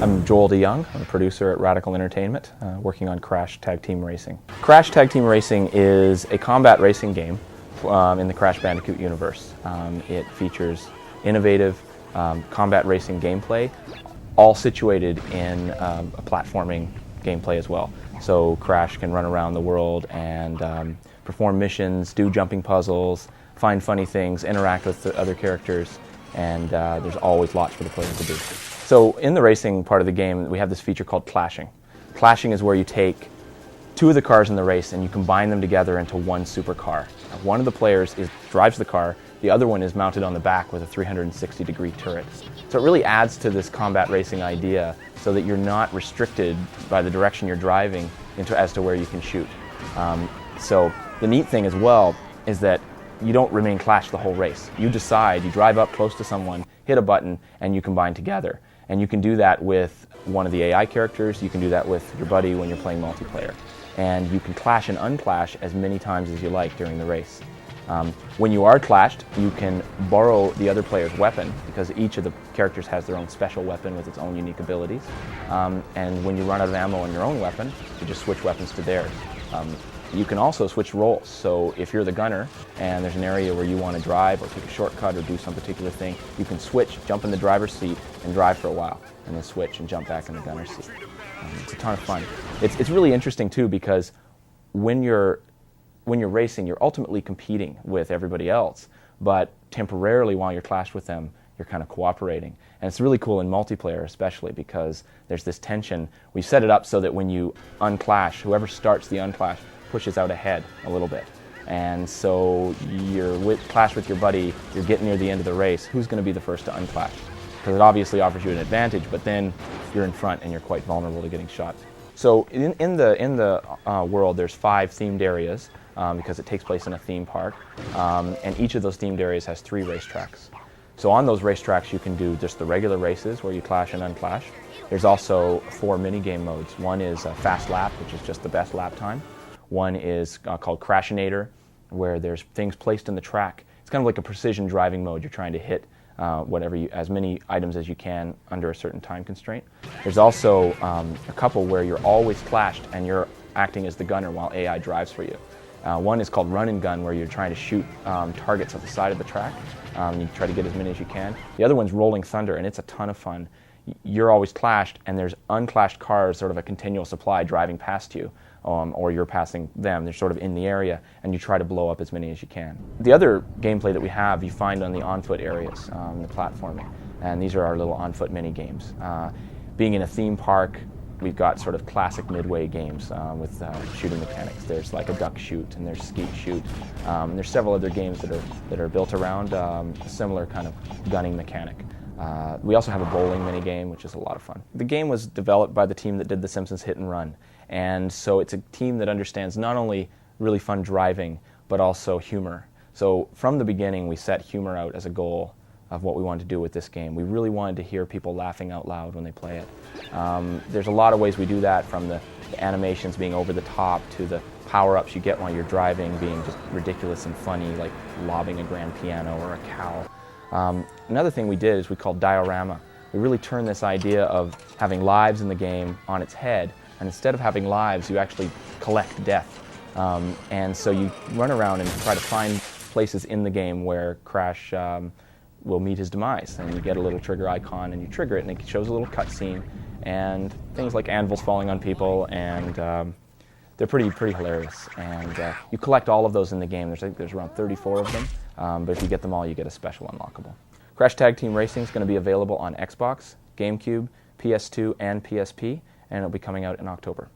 I'm Joel DeYoung. I'm a producer at Radical Entertainment, working on Crash Tag Team Racing. Crash Tag Team Racing is a combat racing game in the Crash Bandicoot universe. It features innovative combat racing gameplay, all situated in a platforming gameplay as well. So Crash can run around the world and perform missions, do jumping puzzles, find funny things, interact with the other characters, and there's always lots for the player to do. So in the racing part of the game, we have this feature called clashing. Clashing is where you take two of the cars in the race and you combine them together into one supercar. One of the players drives the car, the other one is mounted on the back with a 360-degree turret. So it really adds to this combat racing idea so that you're not restricted by the direction you're driving as to where you can shoot. So the neat thing as well is that you don't remain clashed the whole race. You decide, you drive up close to someone, hit a button, and you combine together. And you can do that with one of the AI characters, you can do that with your buddy when you're playing multiplayer. And you can clash and unclash as many times as you like during the race. When you are clashed, you can borrow the other player's weapon, because each of the characters has their own special weapon with its own unique abilities. And when you run out of ammo on your own weapon, you just switch weapons to theirs. You can also switch roles. So if you're the gunner and there's an area where you want to drive or take a shortcut or do some particular thing, you can switch, jump in the driver's seat and drive for a while, and then switch and jump back in the gunner's seat. It's a ton of fun. It's really interesting too, because when you're racing, you're ultimately competing with everybody else, but temporarily while you're clashed with them, you're kind of cooperating. And it's really cool in multiplayer especially, because there's this tension. We set it up so that when you unclash, whoever starts the unclash pushes out ahead a little bit. And so you're clash with your buddy, you're getting near the end of the race, who's going to be the first to unclash? Because it obviously offers you an advantage, but then you're in front and you're quite vulnerable to getting shot. So in the world, there's 5 themed areas, because it takes place in a theme park, and each of those themed areas has 3 racetracks. So on those racetracks you can do just the regular races where you clash and unclash. There's also 4 mini-game modes. One is Fast Lap, which is just the best lap time. One is called Crashinator, where there's things placed in the track. It's kind of like a precision driving mode. You're trying to hit as many items as you can under a certain time constraint. There's also a couple where you're always clashed and you're acting as the gunner while AI drives for you. One is called Run and Gun, where you're trying to shoot targets at the side of the track. You try to get as many as you can. The other one's Rolling Thunder, and it's a ton of fun. You're always clashed, and there's unclashed cars, sort of a continual supply driving past you, or you're passing them. They're sort of in the area, and you try to blow up as many as you can. The other gameplay that we have, you find on the on-foot areas, the platforming, and these are our little on-foot mini-games. Being in a theme park, we've got sort of classic midway games with shooting mechanics. There's like a duck shoot, and there's skeet shoot. There's several other games that are built around a similar kind of gunning mechanic. We also have a bowling mini game, which is a lot of fun. The game was developed by the team that did The Simpsons Hit and Run, and so it's a team that understands not only really fun driving, but also humor. So from the beginning, we set humor out as a goal of what we wanted to do with this game. We really wanted to hear people laughing out loud when they play it. There's a lot of ways we do that, from the animations being over the top to the power-ups you get while you're driving being just ridiculous and funny, like lobbing a grand piano or a cow. Another thing we did is we called diorama. We really turned this idea of having lives in the game on its head, and instead of having lives, you actually collect death. And so you run around and try to find places in the game where Crash will meet his demise, and you get a little trigger icon and you trigger it, and it shows a little cutscene, and things like anvils falling on people, and they're pretty hilarious. And you collect all of those in the game. There's around 34 of them, but if you get them all, you get a special unlockable. Crash Tag Team Racing is going to be available on Xbox, GameCube, PS2, and PSP, and it'll be coming out in October.